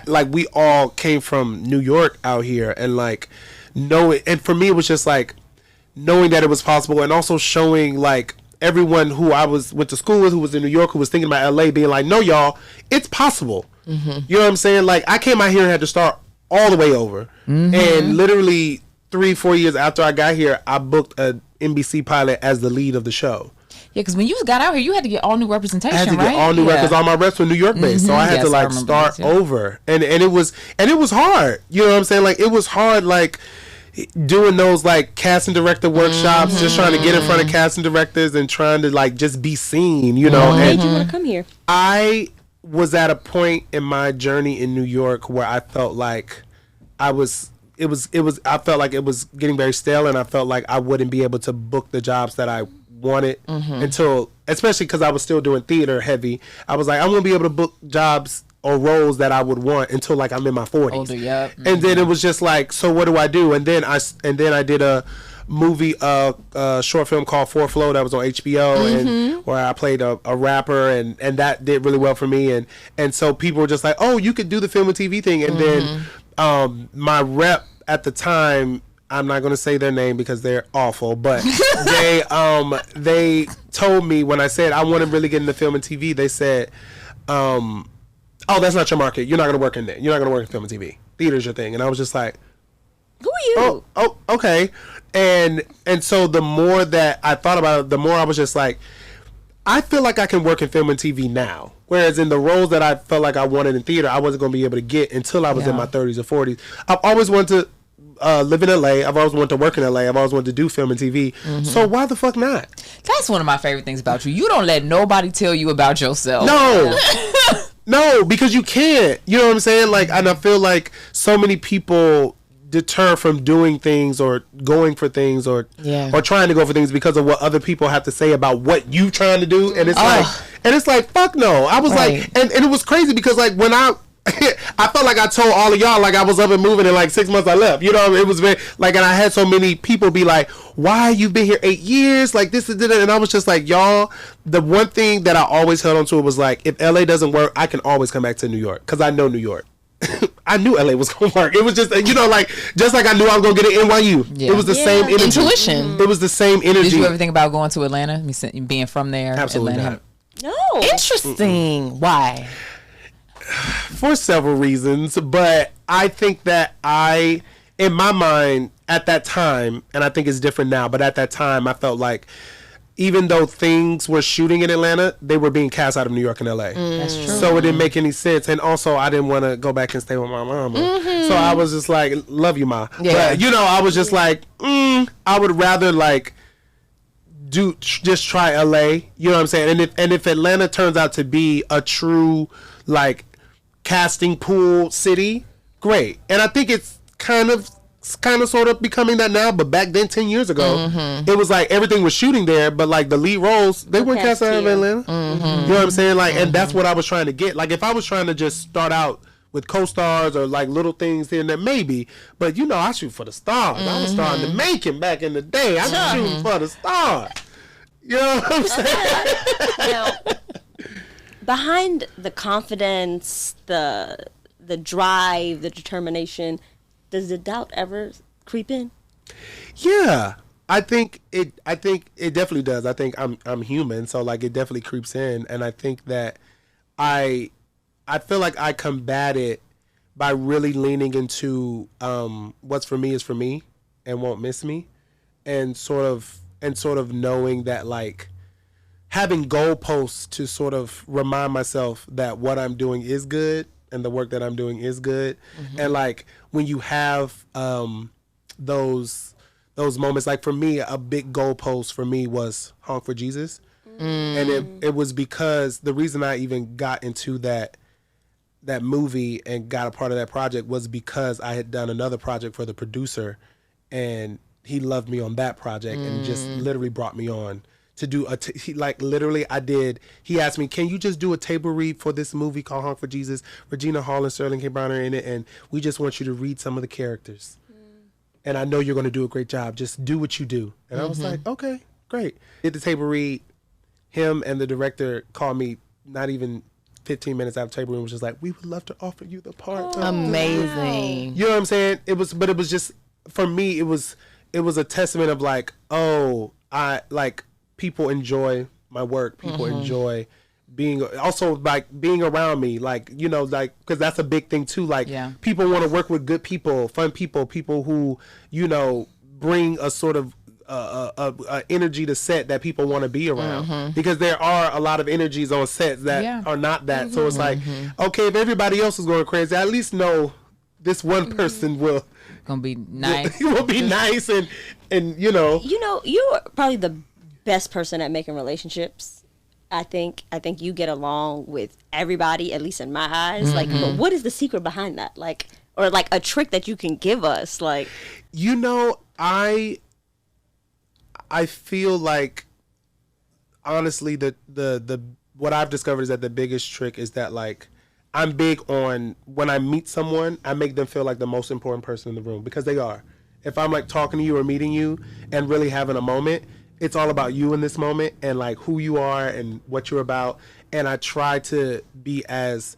[SPEAKER 4] like we all came from New York out here, and like knowing, and for me it was just like knowing that it was possible, and also showing like everyone who I went to school with, who was in New York, who was thinking about LA, being like, no, y'all, it's possible. You know what I'm saying? Like, I came out here and had to start all the way over, and literally 3-4 years after I got here, I booked a NBC pilot as the lead of the show.
[SPEAKER 2] Yeah, because when you got out here, you had to get all new representation, right?
[SPEAKER 4] I had to get all new reps, because all my reps were New York based, so I had to like start over, and it was hard. You know what I'm saying? Like, it was hard, like doing those like casting director workshops, just trying to get in front of casting directors and trying to like just be seen. You know,
[SPEAKER 1] What made you want to come here?
[SPEAKER 4] was at a point in my journey in New York where I felt like I felt like it was getting very stale, and I felt like I wouldn't be able to book the jobs that I wanted until, especially because I was still doing theater heavy. I was like, I'm gonna be able to book jobs or roles that I would want until like I'm in my 40s.
[SPEAKER 2] Older, yep.
[SPEAKER 4] And then it was just like, so what do I do? And then I did a movie, short film called For Flow that was on HBO, and where I played a rapper, and that did really well for me. And so people were just like, oh, you could do the film and TV thing. And then my rep at the time, I'm not going to say their name because they're awful, but they told me when I said I want to really get into film and TV, they said, oh, that's not your market. You're not going to work in there. You're not going to work in film and TV. Theater's your thing. And I was just like,
[SPEAKER 1] who are you?
[SPEAKER 4] Oh, okay. And so the more that I thought about it, the more I was just like, I feel like I can work in film and TV now. Whereas in the roles that I felt like I wanted in theater, I wasn't going to be able to get until I was in my 30s or 40s. I've always wanted to live in LA. I've always wanted to work in LA. I've always wanted to do film and TV. So why the fuck not?
[SPEAKER 2] That's one of my favorite things about you. You don't let nobody tell you about yourself.
[SPEAKER 4] No. No, because you can't. You know what I'm saying? Like, and I feel like so many people deter from doing things or going for things or trying to go for things because of what other people have to say about what you trying to do. And it's like fuck no. I was like, and it was crazy because like when I felt like I told all of y'all like I was up and moving in like 6 months I left. You know, it was very like, and I had so many people be like, why you've been here 8 years? Like this and that. And I was just like, y'all, the one thing that I always held on to was like, if LA doesn't work, I can always come back to New York because I know New York. I knew LA was gonna work. It was just, you know, like just like I knew I was gonna get an NYU. Yeah. It was the same energy. Intuition. It was the same energy.
[SPEAKER 2] Did you ever think about going to Atlanta? Being from there?
[SPEAKER 4] Absolutely
[SPEAKER 2] Atlanta?
[SPEAKER 4] not.
[SPEAKER 1] No.
[SPEAKER 3] Interesting. Why?
[SPEAKER 4] For several reasons, but I think that in my mind at that time, and I think it's different now, but at that time I felt like even though things were shooting in Atlanta, they were being cast out of New York and LA.
[SPEAKER 2] That's true.
[SPEAKER 4] So it didn't make any sense. And also, I didn't want to go back and stay with my mama. So I was just like, love you, ma. Yeah. But, you know, I was just like, I would rather like just try LA. You know what I'm saying? And if Atlanta turns out to be a true like casting pool city, great. And I think it's kind of sort of becoming that now, but back then 10 years ago it was like everything was shooting there, but like the lead roles they weren't cast out of Atlanta. You know what I'm saying? Like and that's what I was trying to get. Like if I was trying to just start out with co-stars or like little things here and there, maybe, but you know, I shoot for the stars. I was starting to make it back in the day. I was shooting for the stars. You know what I'm saying?
[SPEAKER 1] Now, behind the confidence, the drive, the determination, does the doubt ever creep in?
[SPEAKER 4] Yeah, I think it definitely does. I think I'm human, so like it definitely creeps in, and I think that I feel like I combat it by really leaning into what's for me is for me and won't miss me, and sort of knowing that like having goalposts to sort of remind myself that what I'm doing is good and the work that I'm doing is good. And like when you have those moments, like for me, a big goalpost for me was Honk for Jesus. And it was because the reason I even got into that movie and got a part of that project was because I had done another project for the producer, and he loved me on that project and just literally brought me on to do he asked me, can you just do a table read for this movie called Honk for Jesus? Regina Hall and Sterling K. Brown are in it, and we just want you to read some of the characters. And I know you're going to do a great job. Just do what you do. And I was like, okay, great. Did the table read. Him and the director called me not even 15 minutes after table read, was just like, we would love to offer you the part.
[SPEAKER 3] Amazing.
[SPEAKER 4] You know what I'm saying? It was just, for me, it was a testament of like, oh, I like, people enjoy my work. People enjoy being around me, like, you know, like, because that's a big thing too. Like, people want to work with good people, fun people who, you know, bring a sort of energy to set that people want to be around, because there are a lot of energies on sets that are not that. So it's like, okay, if everybody else is going crazy, I at least know this one person will
[SPEAKER 2] be nice.
[SPEAKER 4] Will be nice, and you know,
[SPEAKER 1] you're probably the best person at making relationships I think you get along with everybody, at least in my eyes. Like, but what is the secret behind that? Like, or like a trick that you can give us? Like,
[SPEAKER 4] you know, I feel like, honestly, the what I've discovered is that the biggest trick is that, like, I'm big on, when I meet someone, I make them feel like the most important person in the room, because they are. If I'm like talking to you or meeting you and really having a moment, it's all about you in this moment and like who you are and what you're about. And I try to be as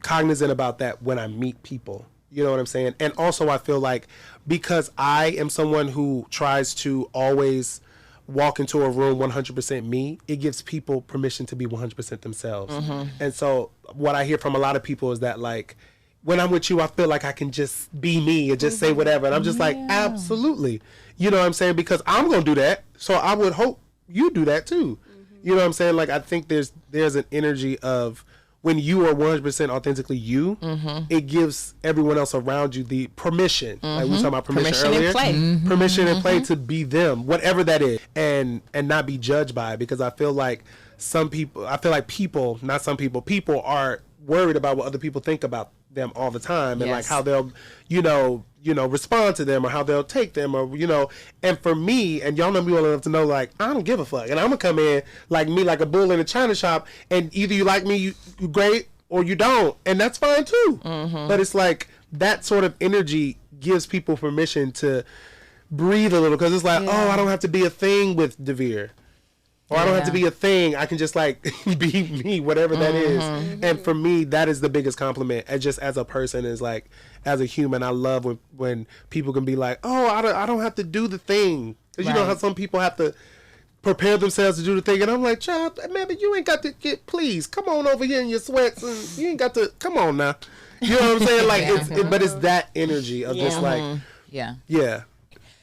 [SPEAKER 4] cognizant about that when I meet people. You know what I'm saying? And also I feel like, because I am someone who tries to always walk into a room 100% me, it gives people permission to be 100% themselves. And so what I hear from a lot of people is that, like, when I'm with you, I feel like I can just be me and just say whatever. And I'm just like, absolutely. You know what I'm saying? Because I'm going to do that. So I would hope you do that too. You know what I'm saying? Like, I think there's an energy of, when you are 100% authentically you, it gives everyone else around you the permission. Like we were talking about permission earlier.
[SPEAKER 3] And play.
[SPEAKER 4] Permission and play to be them, whatever that is, and not be judged by it. Because I feel like people are worried about what other people think about them all the time, and like how they'll, you know, respond to them, or how they'll take them, or, you know. And for me, and y'all know me well enough to know, like, I don't give a fuck, and I'm gonna come in like me, like a bull in a china shop, and either you like me, you great, or you don't, and that's fine too. But it's like that sort of energy gives people permission to breathe a little, because it's like, oh, I don't have to be a thing with Devere. Or I don't have to be a thing. I can just, like, be me, whatever that is. And for me, that is the biggest compliment. And just as a person, is like, as a human, I love when people can be like, oh, I don't have to do the thing. Because you know how some people have to prepare themselves to do the thing. And I'm like, child, man, but you ain't got to please, come on over here in your sweats. And you ain't got to, come on now. You know what I'm saying? Like, but it's that energy of just like, yeah.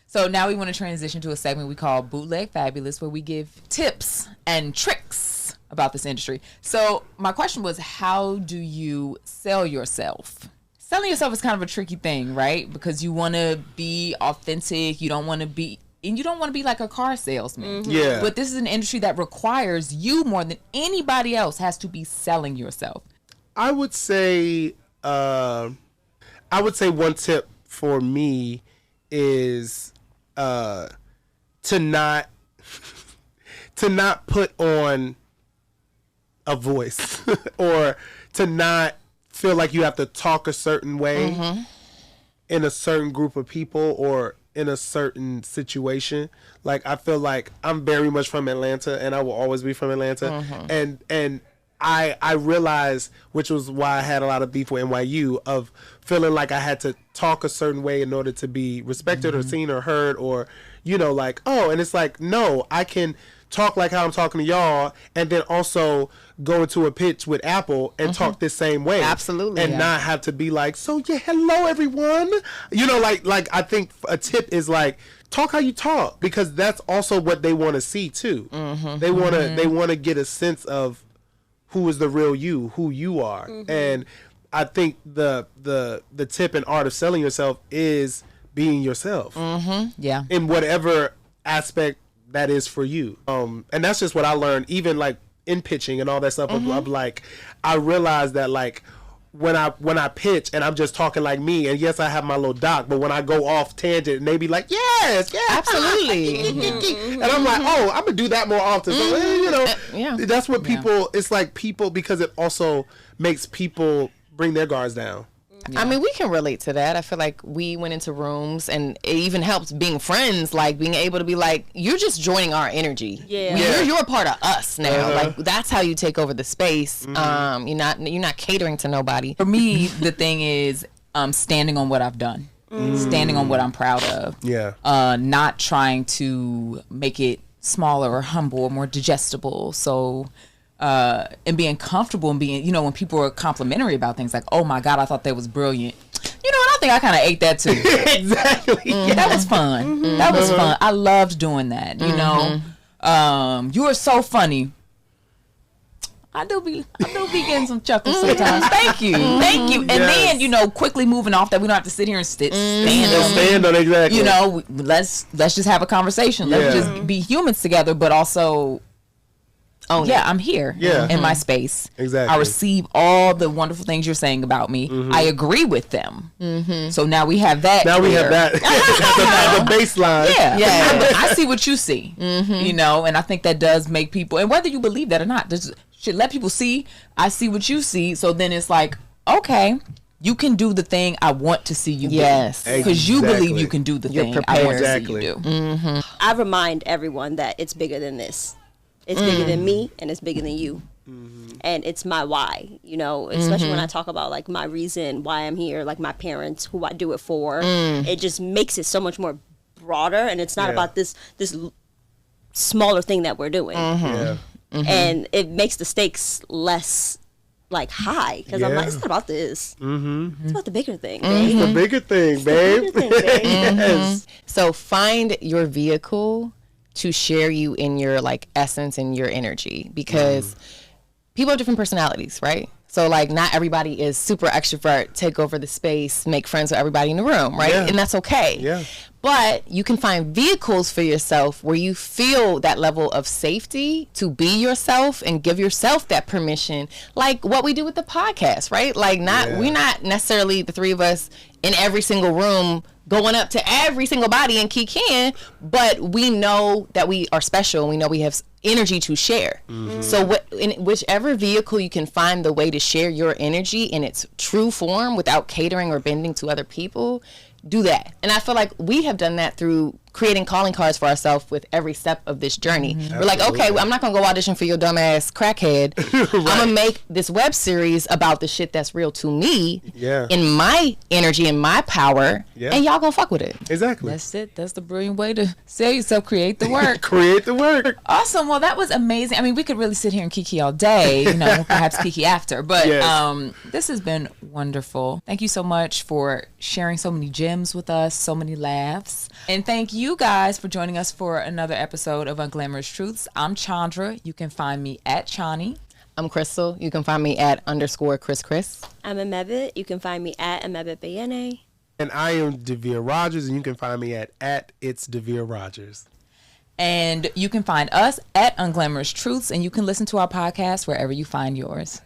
[SPEAKER 2] So now we want to transition to a segment we call Bootleg Fabulous, where we give tips and tricks about this industry. So my question was, how do you sell yourself? Selling yourself is kind of a tricky thing, right? Because you want to be authentic. You don't want to be like a car salesman.
[SPEAKER 4] Yeah.
[SPEAKER 2] But this is an industry that requires you, more than anybody else, has to be selling yourself.
[SPEAKER 4] I would say one tip for me is to not put on a voice or to not feel like you have to talk a certain way in a certain group of people or in a certain situation. Like, I feel like I'm very much from Atlanta, and I will always be from Atlanta. And I realized, which was why I had a lot of beef with NYU, of feeling like I had to talk a certain way in order to be respected or seen or heard, or, you know, like, oh, and it's like, no, I can talk like how I'm talking to y'all, and then also go into a pitch with Apple and talk this same way.
[SPEAKER 3] Absolutely.
[SPEAKER 4] And not have to be like, so yeah, hello everyone. You know, like I think a tip is like, talk how you talk, because that's also what they want to see too. They want to get a sense of who is the real you, who you are. And I think the tip and art of selling yourself is being yourself.
[SPEAKER 2] Yeah.
[SPEAKER 4] In whatever aspect that is for you. And that's just what I learned, even like in pitching and all that stuff. Of like, I realized that, like, when I pitch and I'm just talking like me, and yes, I have my little doc, but when I go off tangent and they be like, yes,
[SPEAKER 3] absolutely.
[SPEAKER 4] And I'm like, oh, I'm gonna do that more often. So, you know, that's what people, it's like people, because it also makes people bring their guards down.
[SPEAKER 3] I mean, we can relate to that. I feel like we went into rooms, and it even helps being friends, like being able to be like, you're just joining our energy. You're a part of us now. Like, that's how you take over the space. You're not catering to nobody.
[SPEAKER 2] For me, the thing is standing on what I've done, standing on what I'm proud of. Not trying to make it smaller or humble or more digestible. So. And being comfortable and being, you know, when people are complimentary about things, like, oh my God, I thought that was brilliant. You know, and I think I kind of ate that too.
[SPEAKER 4] Exactly.
[SPEAKER 2] That was fun. That was fun. I loved doing that. You know, you are so funny. I do be getting some chuckles sometimes. Thank you. And then, you know, quickly moving off that, we don't have to sit here and stand on
[SPEAKER 4] exactly.
[SPEAKER 2] You know, let's just have a conversation. Let's just be humans together, but also
[SPEAKER 3] own
[SPEAKER 2] yeah,
[SPEAKER 3] it.
[SPEAKER 2] I'm here
[SPEAKER 4] Yeah.
[SPEAKER 2] in my space.
[SPEAKER 4] Exactly.
[SPEAKER 2] I receive all the wonderful things you're saying about me. I agree with them. So now we have that.
[SPEAKER 4] Now we have
[SPEAKER 2] clear.
[SPEAKER 4] that as a baseline.
[SPEAKER 2] Yeah,
[SPEAKER 3] Yeah.
[SPEAKER 2] But I see what you see, you know, and I think that does make people, and whether you believe that or not, should let people see, I see what you see, so then it's like, okay, you can do the thing I want to see you do.
[SPEAKER 3] Yes.
[SPEAKER 2] Because you
[SPEAKER 4] Exactly.
[SPEAKER 2] believe you can do the
[SPEAKER 3] You're
[SPEAKER 2] thing I want
[SPEAKER 3] prepared.
[SPEAKER 2] to see you do.
[SPEAKER 1] I remind everyone that it's bigger than this. It's bigger than me, and it's bigger than you. And it's my why, you know, especially when I talk about like my reason why I'm here, like my parents, who I do it for. It just makes it so much more broader, and it's not
[SPEAKER 4] Yeah.
[SPEAKER 1] about this smaller thing that we're doing.
[SPEAKER 4] Yeah.
[SPEAKER 1] And it makes the stakes less like high, because I'm like, it's not about this. It's about the bigger thing, babe.
[SPEAKER 4] The bigger thing, babe.
[SPEAKER 1] Bigger thing, babe.
[SPEAKER 4] Yes.
[SPEAKER 3] So find your vehicle to share you in your like essence and your energy, because people have different personalities, right? So like not everybody is super extrovert, take over the space, make friends with everybody in the room, right?
[SPEAKER 4] Yeah.
[SPEAKER 3] And that's okay.
[SPEAKER 4] Yeah.
[SPEAKER 3] But you can find vehicles for yourself where you feel that level of safety to be yourself and give yourself that permission, like what we do with the podcast, right? Like we're not necessarily the three of us in every single room going up to every single body and kicking, but we know that we are special. We know we have energy to share. So in whichever vehicle you can find the way to share your energy in its true form without catering or bending to other people, do that. And I feel like we have done that through creating calling cards for ourselves with every step of this journey. We're like, okay, I'm not gonna go audition for your dumbass crackhead. I'm gonna make this web series about the shit that's real to me, in my energy and my power, and y'all gonna fuck with it.
[SPEAKER 4] Exactly.
[SPEAKER 2] That's it. That's the brilliant way to sell yourself. Create the work.
[SPEAKER 4] Create the work.
[SPEAKER 2] Awesome. Well, that was amazing. I mean, we could really sit here and kiki all day, you know, perhaps kiki after, but this has been wonderful. Thank you so much for sharing so many gems with us, so many laughs. And thank you guys for joining us for another episode of Unglamorous Truths. I'm Chandra. You can find me at Chani.
[SPEAKER 3] I'm Crystal. You can find me at _Chris.
[SPEAKER 1] I'm Amebit. You can find me at AmebitBNA.
[SPEAKER 4] And I am Devere Rogers, and you can find me at It's Devere Rogers.
[SPEAKER 2] And you can find us at Unglamorous Truths, and you can listen to our podcast wherever you find yours.